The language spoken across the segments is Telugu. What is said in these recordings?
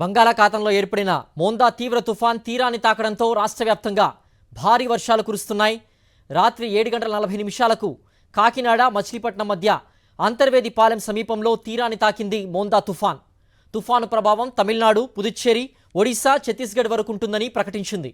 బంగాళాఖాతంలో ఏర్పడిన మోందా తీవ్ర తుఫాన్ తీరాన్ని తాకడంతో రాష్ట్ర వ్యాప్తంగా భారీ వర్షాలు కురుస్తున్నాయి. రాత్రి 7:40 కాకినాడ మచిలీపట్నం మధ్య అంతర్వేదిపాలెం సమీపంలో తీరాన్ని తాకింది మోందా తుఫాన్. తుఫాను ప్రభావం తమిళనాడు, పుదుచ్చేరి, ఒడిశా, ఛత్తీస్గఢ్ వరకు ఉంటుందని ప్రకటించింది.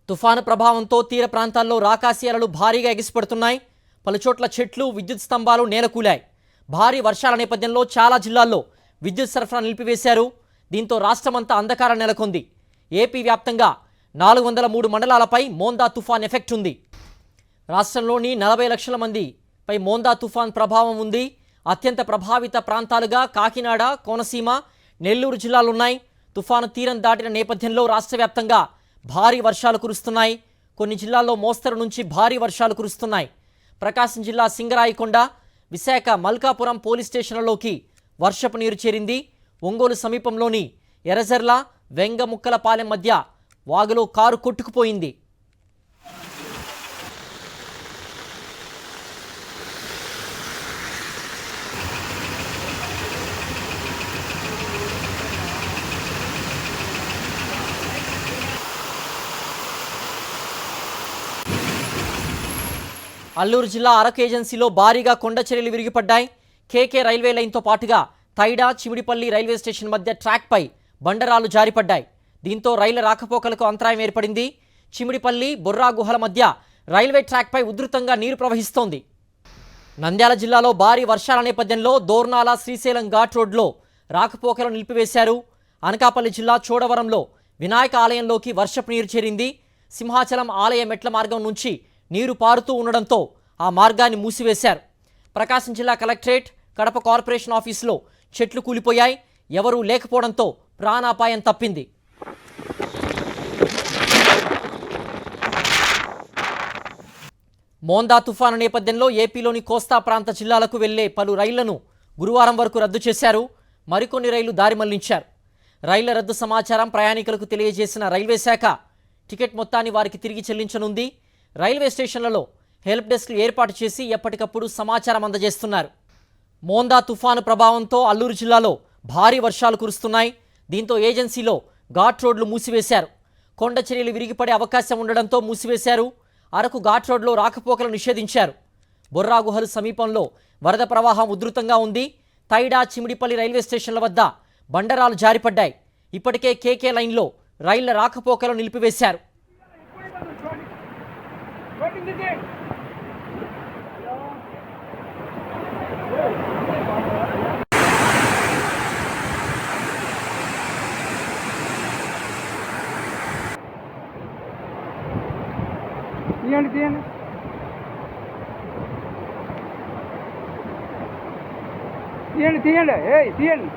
తుఫాను ప్రభావంతో తీర ప్రాంతాల్లో రాకాసి అలలు భారీగా ఎగిసిపడుతున్నాయి. పలుచోట్ల చెట్లు, విద్యుత్ స్తంభాలు నేలకూలాయి. భారీ వర్షాల నేపథ్యంలో చాలా జిల్లాల్లో విద్యుత్ సరఫరా నిలిపివేశారు. దీంతో రాష్ట్రమంతా అంధకారం నెలకొంది. ఏపీ వ్యాప్తంగా 403 మండలాలపై మోందా తుఫాన్ ఎఫెక్ట్ ఉంది. రాష్ట్రంలోని 40 లక్షల మందిపై మోందా తుఫాన్ ప్రభావం ఉంది. అత్యంత ప్రభావిత ప్రాంతాలుగా కాకినాడ, కోనసీమ, నెల్లూరు జిల్లాలున్నాయి. తుఫాను తీరం దాటిన నేపథ్యంలో రాష్ట్ర వ్యాప్తంగా భారీ వర్షాలు కురుస్తున్నాయి. కొన్ని జిల్లాల్లో మోస్తరు నుంచి భారీ వర్షాలు కురుస్తున్నాయి. ప్రకాశం జిల్లా సింగరాయికొండ, విశాఖ మల్కాపురం పోలీస్ స్టేషన్లలోకి వర్షపు నీరు చేరింది. ఒంగోలు సమీపంలోని ఎర్రజర్ల, వెంగముక్కలపాలెం మధ్య వాగులో కారు కొట్టుకుపోయింది. అల్లూరు జిల్లా అరకు ఏజెన్సీలో భారీగా కొండ చర్యలు విరిగిపడ్డాయి. కేకే రైల్వే లైన్తో పాటుగా తైడా, చిమిడిపల్లి రైల్వే స్టేషన్ మధ్య ట్రాక్పై బండరాలు జారిపడ్డాయి. దీంతో రైళ్ల రాకపోకలకు అంతరాయం ఏర్పడింది. చిమిడిపల్లి, బొర్రా గుహల మధ్య రైల్వే ట్రాక్పై ఉధృతంగా నీరు ప్రవహిస్తోంది. నంద్యాల జిల్లాలో భారీ వర్షాల నేపథ్యంలో దోర్నాల, శ్రీశైలం ఘాట్ రోడ్లో రాకపోకలను నిలిపివేశారు. అనకాపల్లి జిల్లా చోడవరంలో వినాయక ఆలయంలోకి వర్షపు నీరు చేరింది. సింహాచలం ఆలయ మెట్ల మార్గం నుంచి నీరు పారుతూ ఉండడంతో ఆ మార్గాన్ని మూసివేశారు. ప్రకాశం జిల్లా కలెక్టరేట్, కడప కార్పొరేషన్ ఆఫీసులో చెట్లు కూలిపోయాయి. ఎవరూ లేకపోవడంతో ప్రాణాపాయం తప్పింది. మోందా తుఫాను నేపథ్యంలో ఏపీలోని కోస్తా ప్రాంత జిల్లాలకు వెళ్లే పలు రైళ్లను గురువారం వరకు రద్దు చేశారు. మరికొన్ని రైళ్లు దారి మళ్లించారు. రైళ్ల రద్దు సమాచారం ప్రయాణికులకు తెలియజేసిన రైల్వే శాఖ టికెట్ మొత్తాన్ని వారికి తిరిగి చెల్లించనుంది. రైల్వే స్టేషన్లలో హెల్ప్ డెస్క్లు ఏర్పాటు చేసి ఎప్పటికప్పుడు సమాచారం అందజేస్తున్నారు. మోందా తుఫాను ప్రభావంతో అల్లూరు జిల్లాలో భారీ వర్షాలు కురుస్తున్నాయి. దీంతో ఏజెన్సీలో ఘాట్ రోడ్లు మూసివేశారు. కొండ చర్యలు విరిగిపడే అవకాశం ఉండడంతో మూసివేశారు. అరకు ఘాట్ రోడ్లో రాకపోకలు నిషేధించారు. బొర్రా గుహలు సమీపంలో వరద ప్రవాహం ఉధృతంగా ఉంది. తైడా, చిమిడిపల్లి రైల్వే స్టేషన్ల వద్ద బండరాలు జారిపడ్డాయి. ఇప్పటికే కేకే లైన్లో రైళ్ల రాకపోకలు నిలిపివేశారు. తీయండి తీయండి తీయండి తీయండి ఏ తీయండి.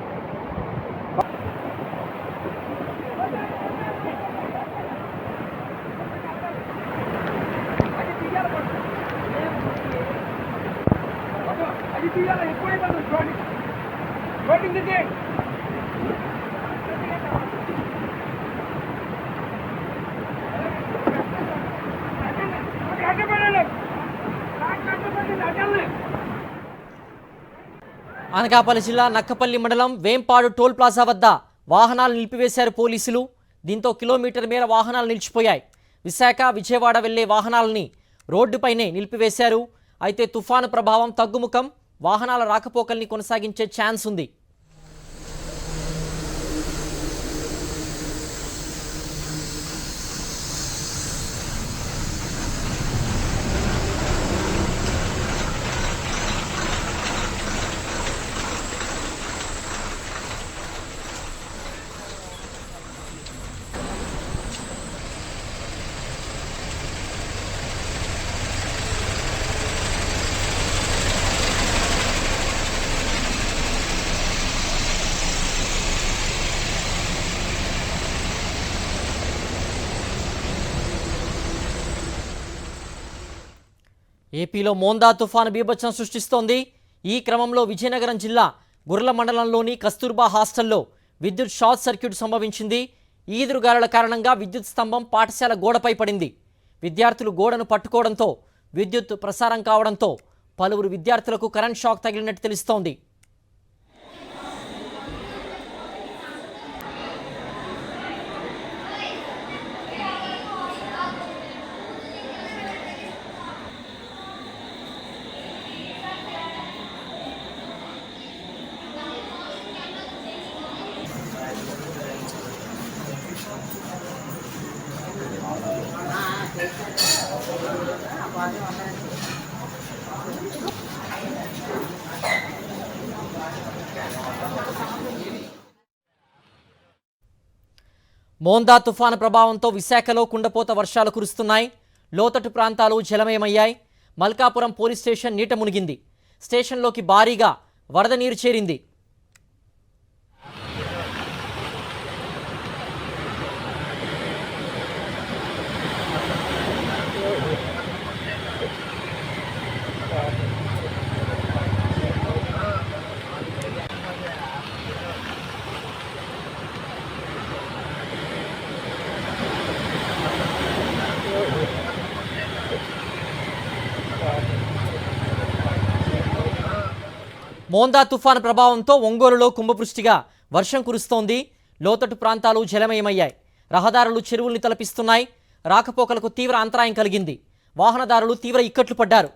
అది తీయాలి, ఎక్కువైపోతుంది. చూడండి తీయండి. అనకాపల్లి జిల్లా నక్కపల్లి మండలం వేంపాడు టోల్ ప్లాజా వద్ద వాహనాలు నిలిపివేశారు పోలీసులు. దీంతో కిలోమీటర్ మేర వాహనాలు నిలిచిపోయాయి. విశాఖ, విజయవాడ వెళ్లే వాహనాలని రోడ్డుపైనే నిలిపివేశారు. అయితే తుఫాను ప్రభావం తగ్గుముఖం, వాహనాల రాకపోకల్ని కొనసాగించే ఛాన్స్ ఉంది. ఏపీలో మోందా తుఫాను బీభత్సం సృష్టిస్తోంది. ఈ క్రమంలో విజయనగరం జిల్లా గుర్ల మండలంలోని కస్తూర్బా హాస్టల్లో విద్యుత్ షార్ట్ సర్క్యూట్ సంభవించింది. ఈదురుగాలుల కారణంగా విద్యుత్ స్తంభం పాఠశాల గోడపై పడింది. విద్యార్థులు గోడను పట్టుకోవడంతో విద్యుత్ ప్రసారం కావడంతో పలువురు విద్యార్థులకు కరెంట్ షాక్ తగిలినట్టు తెలుస్తోంది. మోందా తుఫాను ప్రభావంతో విశాఖలో కుండపోత వర్షాలు కురుస్తున్నాయి. లోతట్టు ప్రాంతాలు జలమయమయ్యాయి. మల్కాపురం పోలీస్ స్టేషన్ నీట మునిగింది. స్టేషన్లోకి భారీగా వరద నీరు చేరింది. మోందా తుఫాను ప్రభావంతో ఒంగోలులో కుంభవృష్టిగా వర్షం కురుస్తోంది. లోతట్టు ప్రాంతాలు జలమయమయ్యాయి. రహదారులు చెరువుల్ని తలపిస్తున్నాయి. రాకపోకలకు తీవ్ర అంతరాయం కలిగింది. వాహనదారులు తీవ్ర ఇక్కట్లు పడ్డారు.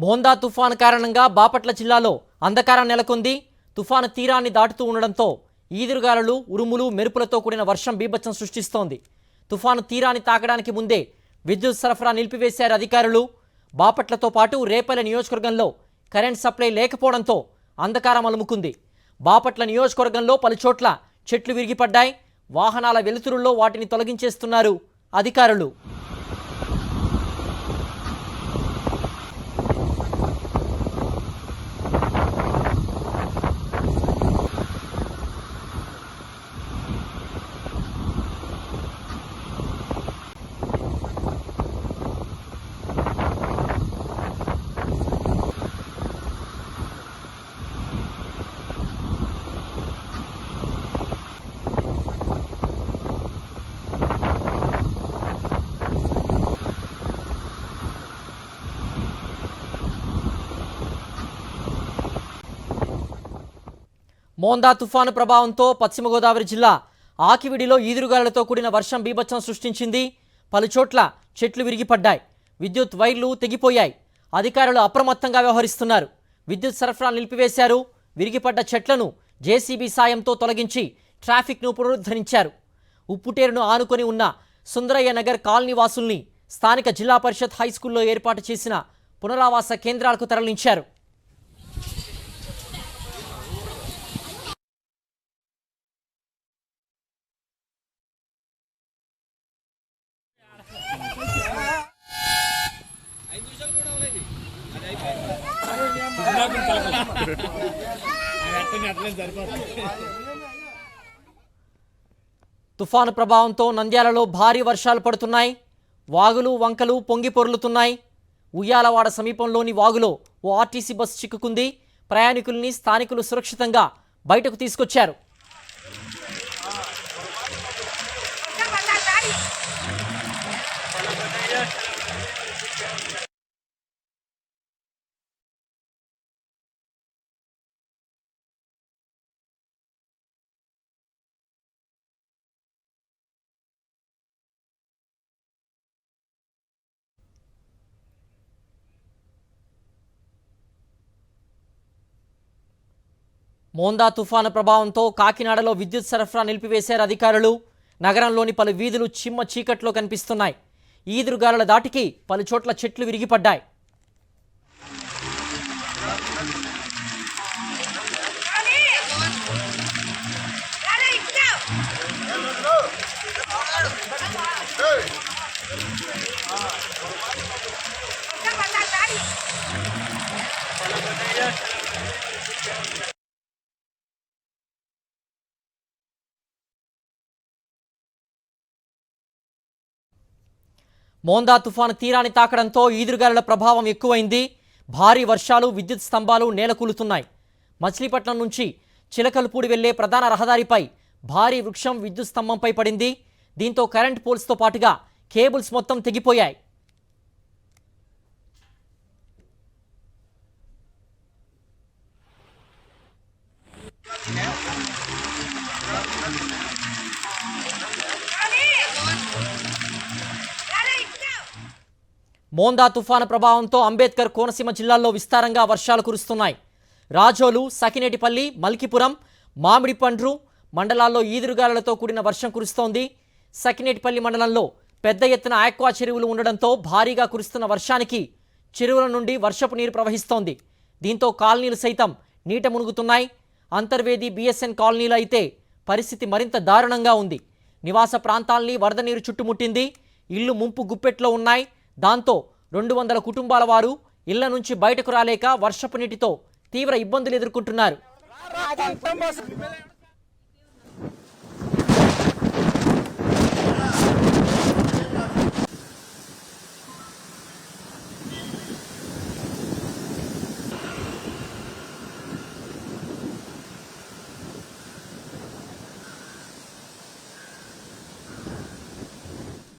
మోందా తుఫాను కారణంగా బాపట్ల జిల్లాలో అంధకారం నెలకొంది. తుఫాను తీరాన్ని దాటుతూ ఉండడంతో ఈదురుగాలులు, ఉరుములు, మెరుపులతో కూడిన వర్షం బీభత్సం సృష్టిస్తోంది. తుఫాను తీరాన్ని తాకడానికి ముందే విద్యుత్ సరఫరా నిలిపివేశారు అధికారులు. బాపట్లతో పాటు రేపల్లె నియోజకవర్గంలో కరెంట్ సప్లై లేకపోవడంతో అంధకారం అలుముకుంది. బాపట్ల నియోజకవర్గంలో పలుచోట్ల చెట్లు విరిగిపడ్డాయి. వాహనాల వెలుతురుల్లో వాటిని తొలగించేస్తున్నారు అధికారులు. మోందా తుఫాను ప్రభావంతో పశ్చిమ గోదావరి జిల్లా ఆకివిడిలో ఈదురుగాలులతో కూడిన వర్షం బీభత్సం సృష్టించింది. పలుచోట్ల చెట్లు విరిగిపడ్డాయి. విద్యుత్ వైర్లు తెగిపోయాయి. అధికారులు అప్రమత్తంగా వ్యవహరిస్తున్నారు. విద్యుత్ సరఫరా నిలిపివేశారు. విరిగిపడ్డ చెట్లను జేసీబీ సాయంతో తొలగించి ట్రాఫిక్ను పునరుద్ధరించారు. ఉప్పుటేరును ఆనుకొని ఉన్న సుందరయ్య నగర్ కాలనీ వాసుల్ని స్థానిక జిల్లా పరిషత్ హైస్కూల్లో ఏర్పాటు చేసిన పునరావాస కేంద్రాలకు తరలించారు. తుఫాను ప్రభావంతో నంద్యాలలో భారీ వర్షాలు పడుతున్నాయి. వాగులు, వంకలు పొంగి పొర్లుతున్నాయి. ఉయ్యాలవాడ సమీపంలోని వాగులో ఓ ఆర్టీసీ బస్సు చిక్కుకుంది. ప్రయాణికుల్ని స్థానికులు సురక్షితంగా బయటకు తీసుకొచ్చారు. మోందా తుఫాను ప్రభావంతో కాకినాడలో విద్యుత్ సరఫరా నిలిపివేశారు అధికారులు. నగరంలోని పలు వీధులు చిమ్మ చీకట్లో కనిపిస్తున్నాయి. ఈదురుగాలుల దాటికి పలు చోట్ల చెట్లు విరిగిపడ్డాయి. మోందా తుఫాను తీరాన్ని తాకడంతో ఈదురుగాలుల ప్రభావం ఎక్కువైంది. భారీ వర్షాలు, విద్యుత్ స్తంభాలు నేలకూలుతున్నాయి. మచిలీపట్నం నుంచి చిలకలపూడి వెళ్లే ప్రధాన రహదారిపై భారీ వృక్షం విద్యుత్ స్తంభంపై పడింది. దీంతో కరెంట్ పోల్స్తో పాటుగా కేబుల్స్ మొత్తం తెగిపోయాయి. మోందా తుఫాను ప్రభావంతో అంబేద్కర్, కోనసీమ జిల్లాల్లో విస్తారంగా వర్షాలు కురుస్తున్నాయి. రాజోలు, సకినేటిపల్లి, మల్కిపురం, మామిడిపండ్రు మండలాల్లో ఈదురుగాలులతో కూడిన వర్షం కురుస్తోంది. సకినేటిపల్లి మండలంలో పెద్ద ఎత్తున ఆక్వా చెరువులు ఉండడంతో భారీగా కురుస్తున్న వర్షానికి చెరువుల నుండి వర్షపు నీరు ప్రవహిస్తోంది. దీంతో కాలనీలు సైతం నీట మునుగుతున్నాయి. అంతర్వేది, బిఎస్ఎన్ కాలనీలు అయితే పరిస్థితి మరింత దారుణంగా ఉంది. నివాస ప్రాంతాల్ని వరద నీరు చుట్టుముట్టింది. ఇళ్లు ముంపు గుప్పెట్లో ఉన్నాయి. దాంతో 200 కుటుంబాల వారు ఇళ్ల నుంచి బయటకు రాలేక వర్షపు నీటితో తీవ్ర ఇబ్బందులు ఎదుర్కొంటున్నారు.